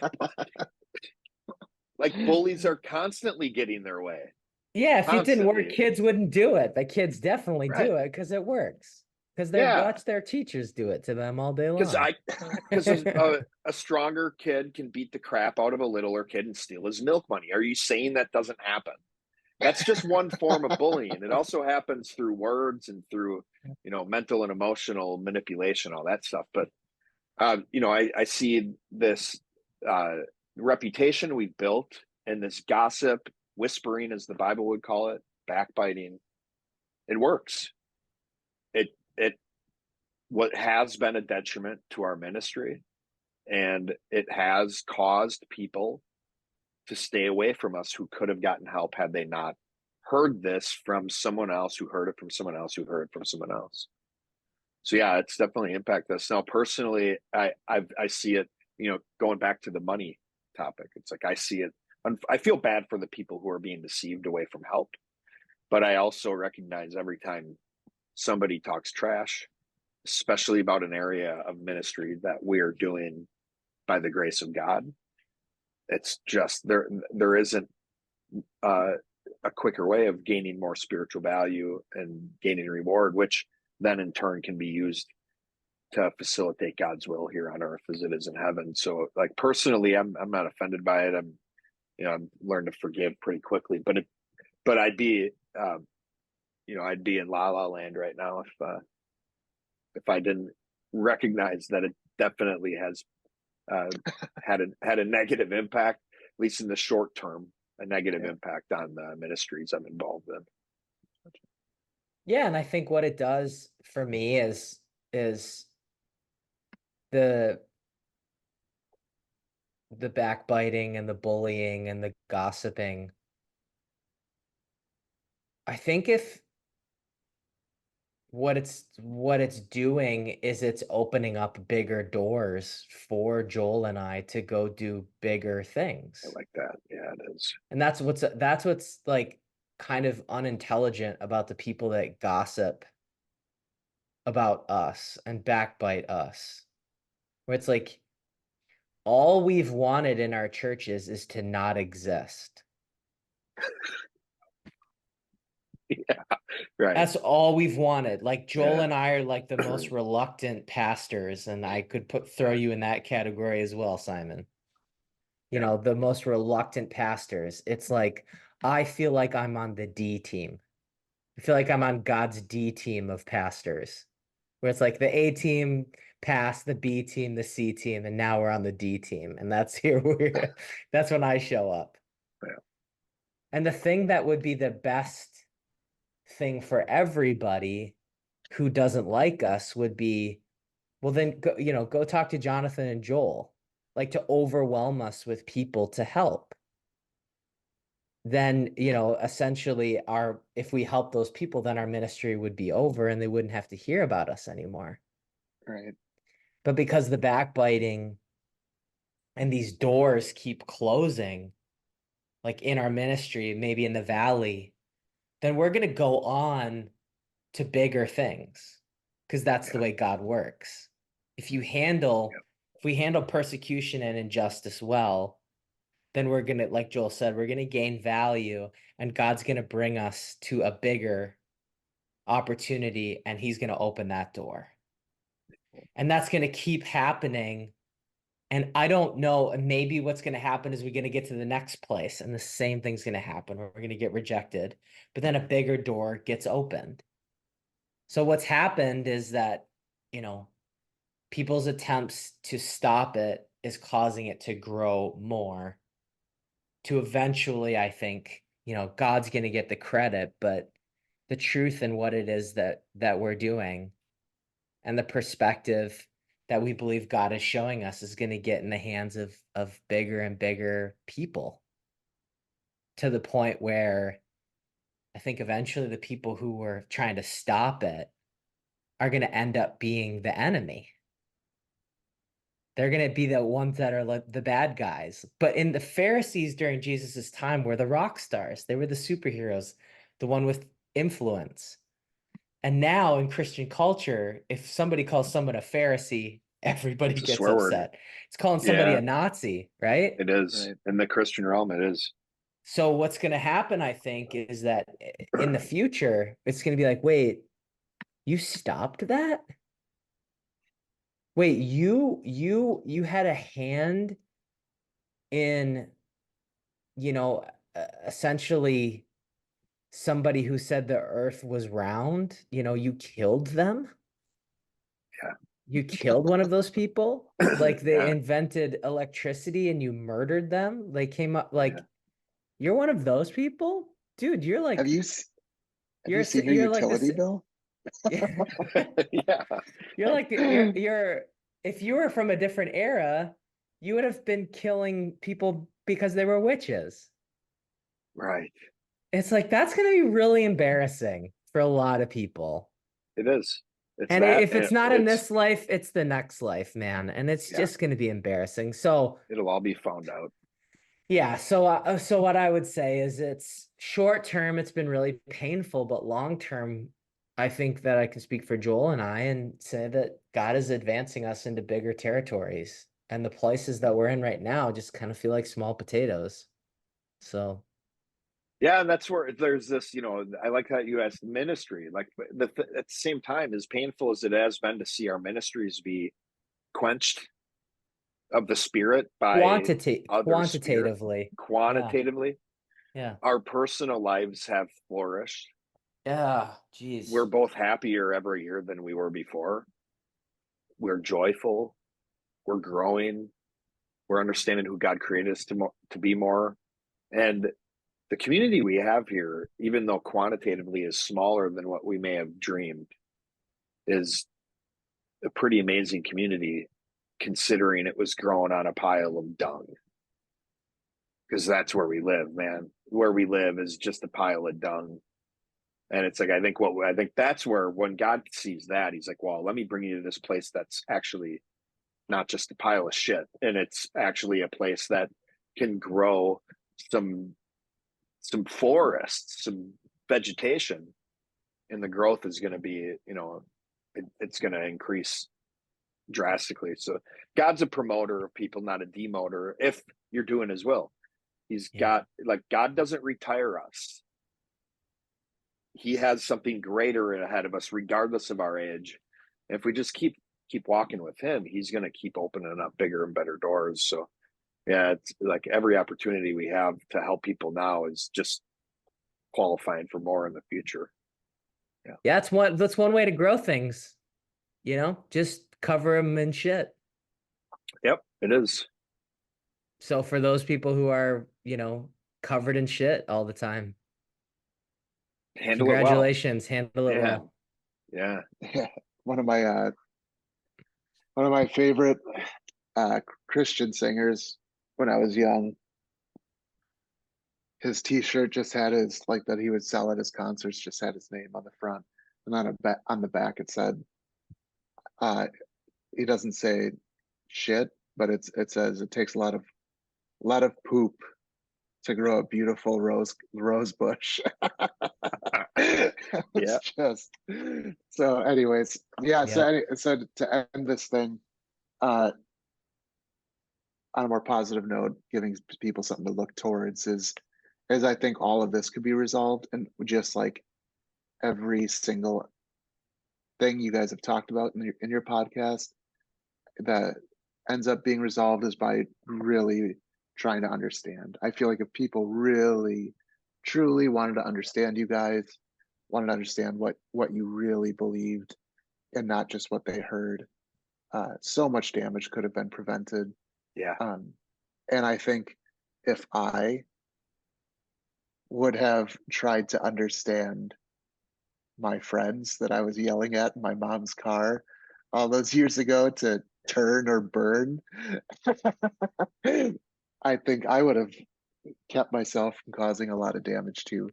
like, bullies are constantly getting their way, Yeah, if it didn't work, constantly. kids wouldn't do it. The kids definitely Right. do it because it works. Because they Yeah. watch their teachers do it to them all day Because long. a stronger kid can beat the crap out of a littler kid and steal his milk money. Are you saying that doesn't happen? That's just one form of bullying. It also happens through words and through mental and emotional manipulation, all that stuff. But I see this uh, reputation we've built and this gossip, whispering, as the Bible would call it, backbiting. It works. It what has been a detriment to our ministry, and it has caused people to stay away from us who could have gotten help had they not heard this from someone else who heard it from someone else who heard it from someone else. So yeah, it's definitely impacted us. Now, personally, I see it. Going back to the money topic, it's like I see it. I feel bad for the people who are being deceived away from help, but I also recognize every time somebody talks trash, especially about an area of ministry that we're doing by the grace of God, it's just there isn't uh, a quicker way of gaining more spiritual value and gaining reward, which then in turn can be used to facilitate God's will here on earth as it is in heaven. So, like, personally, I'm not offended by it. I've learned to forgive pretty quickly, but I'd be in la la land right now if I didn't recognize that it definitely has had a negative impact, at least in the short term, a negative Yeah. impact on the ministries I'm involved in. Yeah, and I think what it does for me is the the backbiting and the bullying and the gossiping. I think if what it's doing is it's opening up bigger doors for Joel and I to go do bigger I things. like that. Yeah, it is. And that's what's like kind of unintelligent about the people that gossip about us and backbite us. Where it's like all we've wanted in our churches is to not exist. Yeah, right. That's all we've wanted. Like Joel Yeah, and I are like the most reluctant pastors, and I could throw you in that category as well, Simon. You yeah, know, the most reluctant pastors. It's like I feel like I'm on the D team. I feel like I'm on God's D team of pastors, where it's like the A team passed, the B team, the C team, and now we're on the D team. And that's here we're that's when I show up. yeah. And the thing that would be the best thing for everybody who doesn't like us would be, well, then go talk to Jonathan and Joel, like to overwhelm us with people to help. Then, essentially if we help those people, then our ministry would be over and they wouldn't have to hear about us anymore. Right. But because the backbiting and these doors keep closing, like in our ministry, maybe in the valley, then we're going to go on to bigger things. because that's the Yeah. way God works. If we handle persecution and injustice well, then we're gonna, like Joel said, we're gonna gain value, and God's gonna bring us to a bigger opportunity, and he's gonna open that door. And that's gonna keep happening. And I don't know, maybe what's going to happen is we're going to get to the next place and the same thing's going to happen. We're going to get rejected, but then a bigger door gets opened. So what's happened is that, you know, people's attempts to stop it is causing it to grow more, to eventually, I think, you know, God's going to get the credit, but the truth in what it is that we're doing and the perspective that we believe God is showing us is going to get in the hands of bigger and bigger people, to the point where I think eventually the people who were trying to stop it are going to end up being the enemy. They're going to be the ones that are like the bad guys. But in the Pharisees during Jesus's time were the rock stars. They were the superheroes, the one with influence. And now in Christian culture, if somebody calls someone a Pharisee, everybody It's a gets swear word. upset. It's calling somebody Yeah, a Nazi, right? it is. Right. In the Christian realm, it is. So what's going to happen, I think, is that in the future, it's going to be like, wait, you stopped that? Wait, you had a hand in, you know, essentially somebody who said the earth was round, you know, you killed them? Yeah. You killed one of those people? Like they Yeah. invented electricity and you murdered them? They came up like Yeah. you're one of those people? Dude, Have you s- have you're you seen your you're like utility this bill? Yeah. you're like you're if you were from a different era, you would have been killing people because they were witches. Right. It's like that's going to be really embarrassing for a lot of people. It is. It's And that. if it's not in It's this life, it's the next life, man. And it's yeah. just going to be embarrassing. So, It'll all be found out. yeah, so what I would say is it's short term, it's been really painful, but long term, I think that I can speak for Joel and I and say that God is advancing us into bigger territories. And the places that we're in right now just kind of feel like small potatoes. So, Yeah, and that's where there's this. I like that you asked ministry. Like at the same time, as painful as it has been to see our ministries be quenched of the spirit by other spirit, quantitatively. Yeah. quantitatively, Yeah. our personal lives have flourished. Yeah. We're Geez. both happier every year than we were before. We're joyful. We're growing. We're understanding who God created us to be more. And the community we have here, even though quantitatively is smaller than what we may have dreamed, is a pretty amazing community considering it was growing on a pile of dung. Because that's where we live, man. Where we live is just a pile of dung. And it's like I think that's where when God sees that, he's like, well, let me bring you to this place that's actually not just a pile of shit. And it's actually a place that can grow some forests, some vegetation, and the growth is going to be, it's going to increase drastically. So God's a promoter of people, not a demoter. If you're doing His will, He's Yeah. got like God doesn't retire us. He has something greater ahead of us, regardless of our age. And if we just keep walking with Him, He's going to keep opening up bigger and better doors. So yeah, it's like every opportunity we have to help people now is just qualifying for more in the future. Yeah. Yeah, that's one way to grow things, you know, just cover them in shit. Yep, it is. So for those people who are, you know, covered in shit all the time, Handle it well. congratulations, handle it Man. well. Yeah. Yeah. One of my favorite Christian singers when I was young. His T-shirt just had his like that he would sell at his concerts. Just had his name on the front, and on the back it said, he doesn't say shit, but it says it takes a lot of poop to grow a beautiful rose bush. Yeah. It's just so. Anyways, yeah. So, Yep. so to end this thing, uh, on a more positive note, giving people something to look towards is I think all of this could be resolved, and just like every single thing you guys have talked about in your podcast that ends up being resolved is by really trying to understand. I feel like if people really truly wanted to understand you guys, wanted to understand what you really believed and not just what they heard, so much damage could have been prevented. Yeah. Um, and I think if I would have tried to understand my friends that I was yelling at in my mom's car all those years ago to turn or burn, I think I would have kept myself from causing a lot of damage too.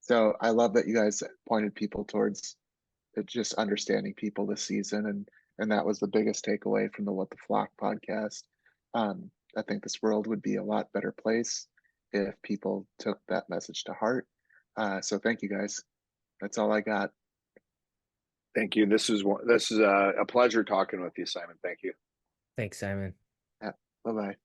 So I love that you guys pointed people towards just understanding people this season, and that was the biggest takeaway from the What the Flock podcast. I think this world would be a lot better place if people took that message to heart. So thank you guys. That's all I got. Thank you. This is a pleasure talking with you, Simon. Thank you. Thanks, Simon. Yeah, bye bye.